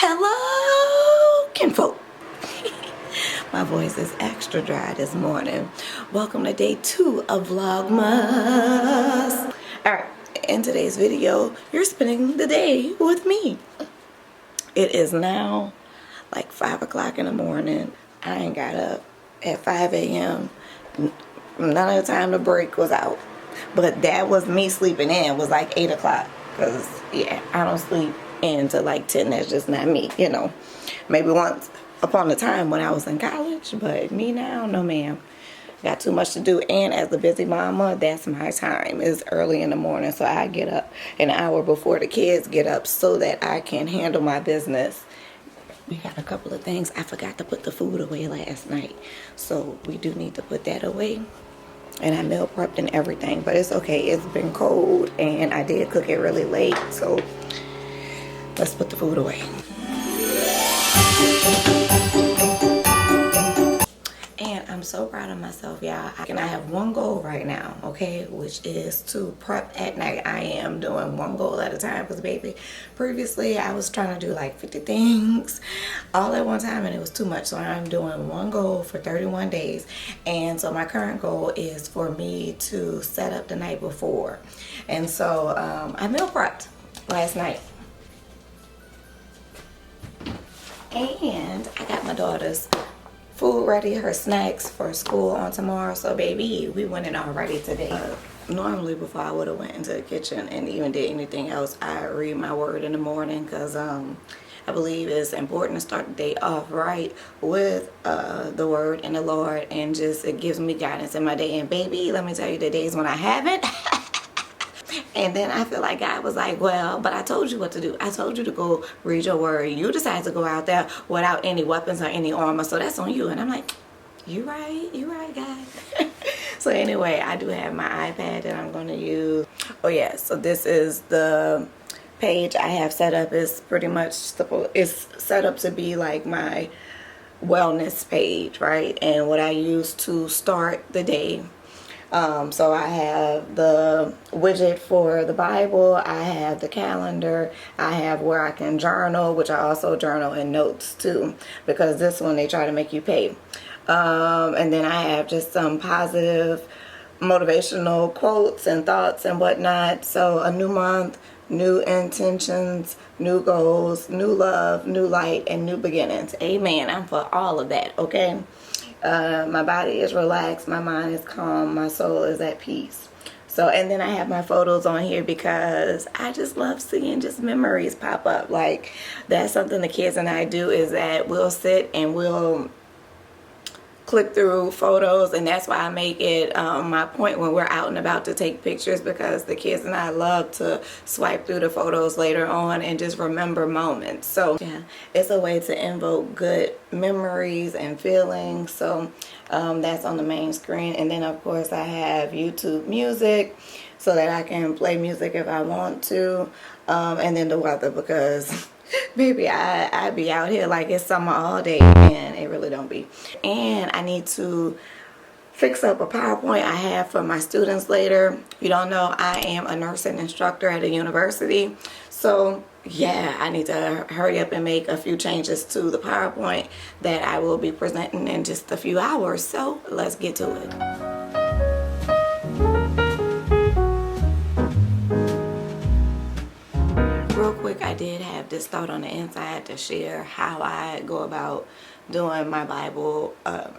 Hello, kinfolk. My voice is extra dry this morning. Welcome to day 2 of Vlogmas. Alright, in today's video, you're spending the day with me. It is now like 5 o'clock in the morning. I ain't got up at 5 a.m. None of the time the break was out. But that was me sleeping in, was like 8 o'clock. Because, yeah, I don't sleep until like 10. That's just not me, you know. Maybe once upon a time when I was in college. But me now, no ma'am. Got too much to do. And as a busy mama, that's my time. It's early in the morning. So I get up an hour before the kids get up so that I can handle my business. We got a couple of things. I forgot to put the food away last night. So we do need to put that away. And I meal prepped and everything, but it's okay. It's been cold and I did cook it really late, so let's put the food away. And I'm so proud of myself, y'all. And I have one goal right now, okay, which is to prep at night. I am doing one goal at a time because, baby, previously I was trying to do like 50 things all at one time and it was too much. So I'm doing one goal for 31 days. And so my current goal is for me to set up the night before. And so I meal prepped last night. And I got my daughter's food ready, her snacks for school on tomorrow. So baby, we went in already today. Normally before I would have went into the kitchen and even did anything else, I read my word in the morning because I believe it's important to start the day off right with the word and the Lord, and just it gives me guidance in my day. And baby, let me tell you, the days when I haven't and then I feel like God was like, well, but I told you what to do. I told you to go read your word. You decided to go out there without any weapons or any armor, so that's on you. And I'm like, you right, God. So anyway, I do have my iPad that I'm going to use. Oh yeah, so this is the page I have set up. It's pretty much, it's set up to be like my wellness page, right? And what I use to start the day. So I have the widget for the Bible, I have the calendar, I have where I can journal, which I also journal in notes too, because this one they try to make you pay. And then I have just some positive motivational quotes and thoughts and whatnot. So a new month, new intentions, new goals, new love, new light, and new beginnings. Amen. I'm for all of that, okay? My body is relaxed, my mind is calm, my soul is at peace. So, and then I have my photos on here because I just love seeing just memories pop up. Like, that's something the kids and I do, is that we'll sit and we'll click through photos, and that's why I make it my point when we're out and about to take pictures, because the kids and I love to swipe through the photos later on and just remember moments. So yeah, it's a way to invoke good memories and feelings. So that's on the main screen. And then of course I have YouTube music so that I can play music if I want to, and then the weather, because baby, I be out here like it's summer all day, and it really don't be. And I need to fix up a PowerPoint I have for my students later. If you don't know, I am a nursing instructor at a university. So yeah, I need to hurry up and make a few changes to the PowerPoint that I will be presenting in just a few hours. So let's get to it. Real quick, I did have this thought on the inside to share how I go about doing my Bible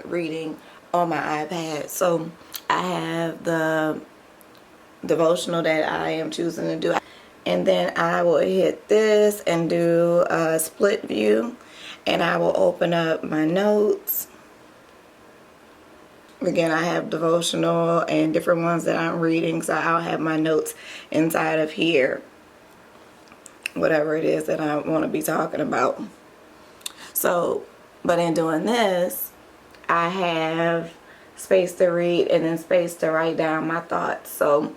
reading on my iPad. So I have the devotional that I am choosing to do, and then I will hit this and do a split view, and I will open up my notes. Again, I have devotional and different ones that I'm reading, so I'll have my notes inside of here, whatever it is that I want to be talking about. So, but in doing this, I have space to read and then space to write down my thoughts. So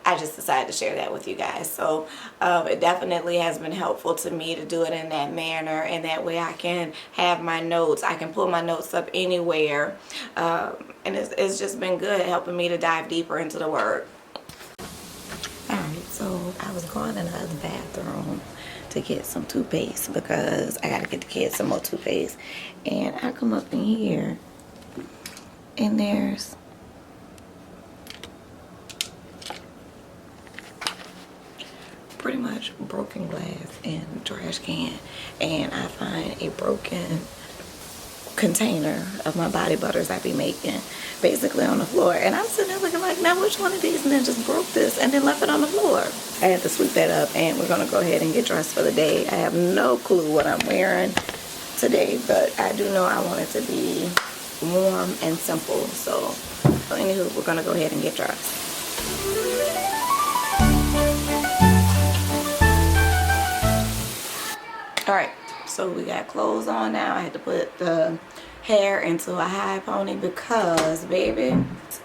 I just decided to share that with you guys. So it definitely has been helpful to me to do it in that manner, and that way I can have my notes. I can pull my notes up anywhere, and it's just been good helping me to dive deeper into the Word. Alright, so I was going in the other bathroom to get some toothpaste because I gotta get the kids some more toothpaste. And I come up in here and there's pretty much broken glass in the trash can, and I find a broken container of my body butters I be making basically on the floor, and I'm sitting there looking like, now which one of these men just broke this and then left it on the floor? I had to sweep that up, and we're gonna go ahead and get dressed for the day. I have no clue what I'm wearing today, but I do know I want it to be warm and simple. So anywho, we're gonna go ahead and get dressed. All right, so we got clothes on now. I had to put the hair into a high pony because, baby,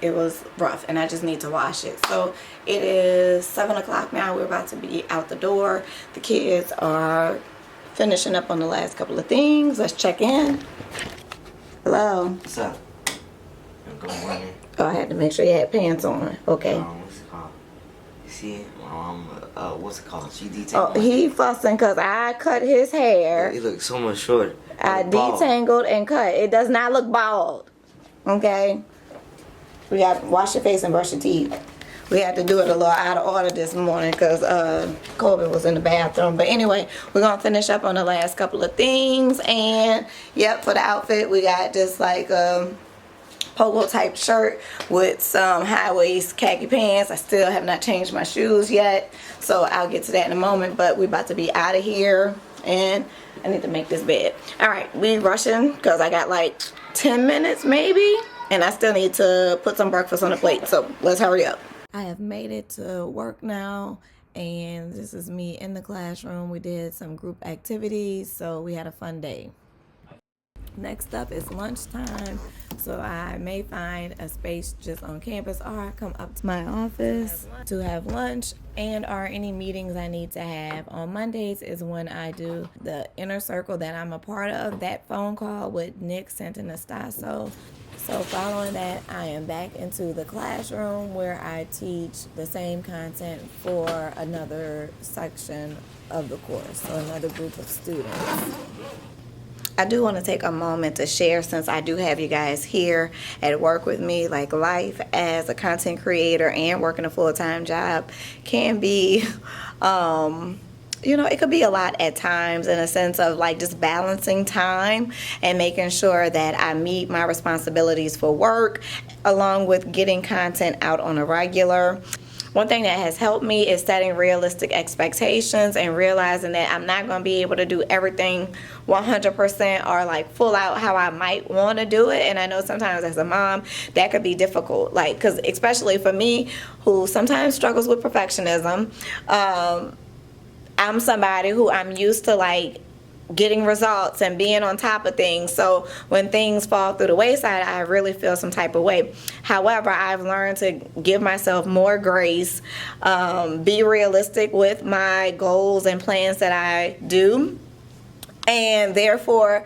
it was rough and I just need to wash it. So it is 7 o'clock now. We're about to be out the door. The kids are finishing up on the last couple of things. Let's check in. Hello. What's up? Good morning. Oh, I had to make sure you had pants on. Okay. What's it called? You see it? What's it called? She Oh, detangled. he fussing because I cut his hair. It looks so much shorter. I detangled and cut. It does not look bald. Okay? We got to wash your face and brush your teeth. We had to do it a little out of order this morning because Kobe was in the bathroom. But anyway, we're going to finish up on the last couple of things. And, yep, for the outfit, we got just like polo type shirt with some high waist khaki pants. I still have not changed my shoes yet, so I'll get to that in a moment. But we're about to be out of here, and I need to make this bed. All right, we rushing because I got like 10 minutes maybe, and I still need to put some breakfast on the plate, so let's hurry up. I have made it to work now, and this is me in the classroom. We did some group activities, so we had a fun day. Next up is lunchtime, so I may find a space just on campus or come up to my office to have lunch, and or any meetings I need to have. On Mondays is when I do the inner circle that I'm a part of, that phone call with Nick Santanastaso. So following that, I am back into the classroom where I teach the same content for another section of the course, so another group of students. I do want to take a moment to share, since I do have you guys here at work with me, like life as a content creator and working a full-time job can be, it could be a lot at times, in a sense of like just balancing time and making sure that I meet my responsibilities for work along with getting content out on a regular. One thing that has helped me is setting realistic expectations and realizing that I'm not going to be able to do everything 100% or like full out how I might want to do it. And I know sometimes as a mom that could be difficult, like, because especially for me who sometimes struggles with perfectionism, I'm somebody who I'm used to like getting results and being on top of things. So when things fall through the wayside, I really feel some type of way. However, I've learned to give myself more grace, be realistic with my goals and plans that I do, and therefore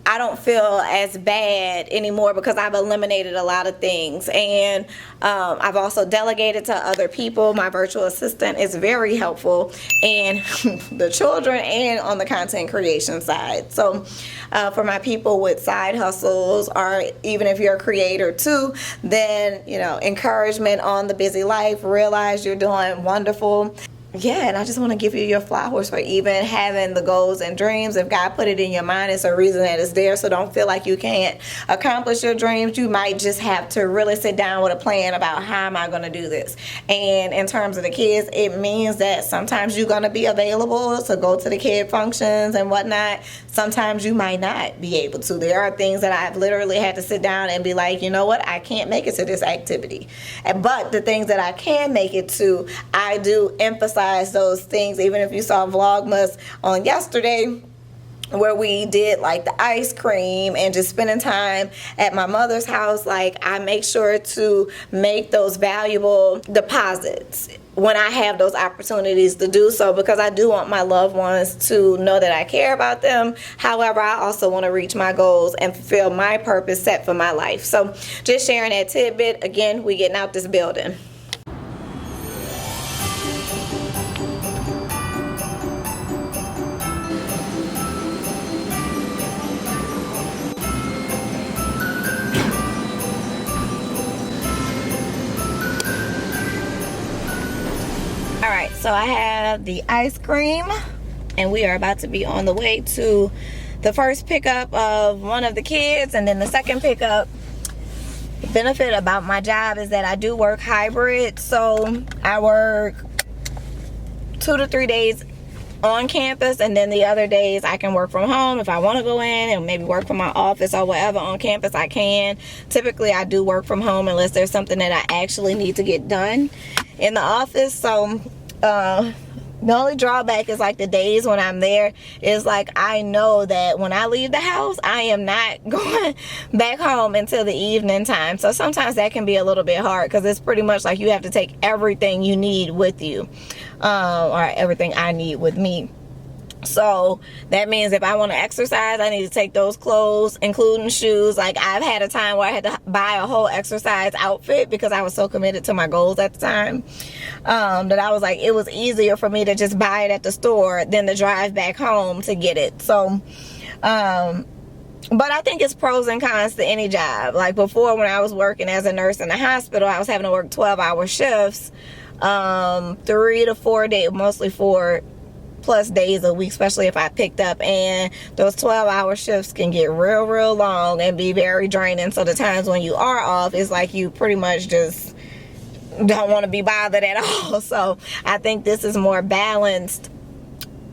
I don't feel as bad anymore because I've eliminated a lot of things. And I've also delegated to other people. My virtual assistant is very helpful, and the children and on the content creation side. So for my people with side hustles, or even if you're a creator too, then, encouragement on the busy life, realize you're doing wonderful. Yeah, and I just want to give you your flowers for even having the goals and dreams. If God put it in your mind, it's a reason that it's there. So don't feel like you can't accomplish your dreams. You might just have to really sit down with a plan about how am I going to do this. And in terms of the kids, it means that sometimes you're going to be available to go to the kid functions and whatnot. Sometimes you might not be able to. There are things that I've literally had to sit down and be like, you know what, I can't make it to this activity. But the things that I can make it to, I do emphasize those things. Even if you saw Vlogmas on yesterday, where we did like the ice cream and just spending time at my mother's house, like I make sure to make those valuable deposits when I have those opportunities to do so, because I do want my loved ones to know that I care about them. However, I also want to reach my goals and fulfill my purpose set for my life. So just sharing that tidbit. Again, we getting out this building. so I have the ice cream, and we are about to be on the way to the first pickup of one of the kids, and then the second pickup. The benefit about my job is that I do work hybrid, so I work 2 to 3 days on campus, and then the other days I can work from home. If I want to go in and maybe work from my office or whatever on campus, I can. Typically I do work from home unless there's something that I actually need to get done in the office. So the only drawback is like the days when I'm there is like I know that when I leave the house I am not going back home until the evening time. So sometimes that can be a little bit hard because it's pretty much like you have to take everything you need with you, or everything I need with me. So that means if I want to exercise, I need to take those clothes, including shoes. Like I've had a time where I had to buy a whole exercise outfit because I was so committed to my goals at the time, that I was like, it was easier for me to just buy it at the store than to drive back home to get it. So, but I think it's pros and cons to any job. Like before, when I was working as a nurse in the hospital, I was having to work 12-hour shifts, 3 to 4 days, mostly 4+ days a week, especially if I picked up, and those 12-hour shifts can get real long and be very draining. So the times when you are off, it's like you pretty much just don't want to be bothered at all. So I think this is more balanced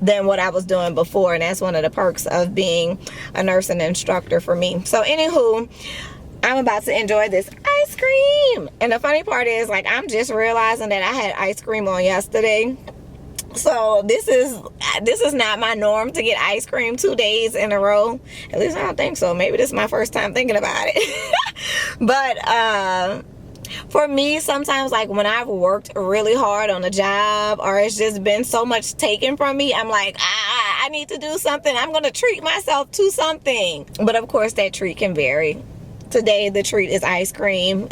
than what I was doing before, and that's one of the perks of being a nurse and instructor for me. So anywho, I'm about to enjoy this ice cream, and the funny part is, like, I'm just realizing that I had ice cream on yesterday. So this is not my norm to get ice cream 2 days in a row. At least I don't think so. Maybe this is my first time thinking about it. But for me, sometimes, like when I've worked really hard on a job, or it's just been so much taken from me, I'm like, I need to do something. I'm gonna treat myself to something. But of course that treat can vary. Today the treat is ice cream.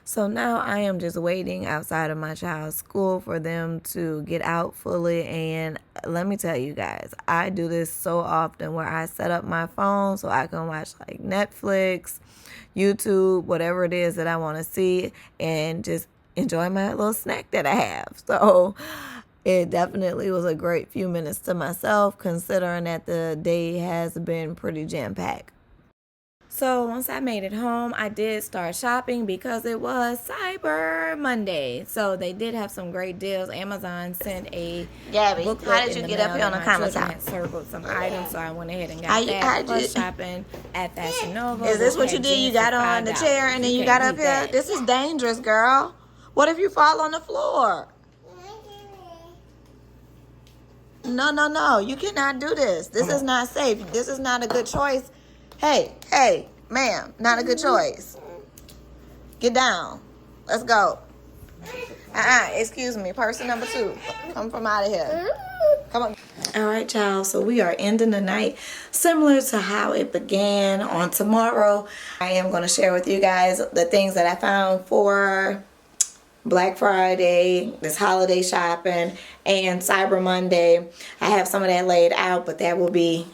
So now I am just waiting outside of my child's school for them to get out fully. And let me tell you guys, I do this so often where I set up my phone so I can watch like Netflix, YouTube, whatever it is that I want to see, and just enjoy my little snack that I have. So it definitely was a great few minutes to myself, considering that the day has been pretty jam-packed. So once I made it home, I did start shopping because it was Cyber Monday. So they did have some great deals. Amazon sent a Gabby, booklet how did you in the get up mail here on that the my comments children out? had circled some items, so I went ahead and got How that. Plus you- shopping at Fashion Nova. Is this what you did? You got on the chair and then you got up here? This is dangerous, girl. What if you fall on the floor? No. You cannot do this. This is not safe. This is not a good choice. Hey, ma'am, not a good choice. Get down. Let's go. Excuse me. Person number 2. Come from out of here. Come on. All right, y'all. So we are ending the night similar to how it began. On tomorrow, I am going to share with you guys the things that I found for Black Friday, this holiday shopping, and Cyber Monday. I have some of that laid out, but that will be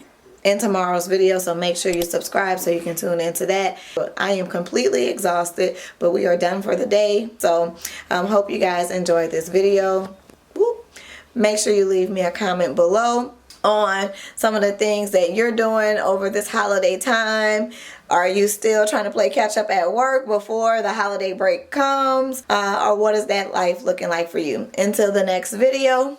in tomorrow's video, so make sure you subscribe so you can tune into that. I am completely exhausted, but we are done for the day. So hope you guys enjoyed this video. Whoop. Make sure you leave me a comment below on some of the things that you're doing over this holiday time. Are you still trying to play catch up at work before the holiday break comes? Or what is that life looking like for you? Until the next video,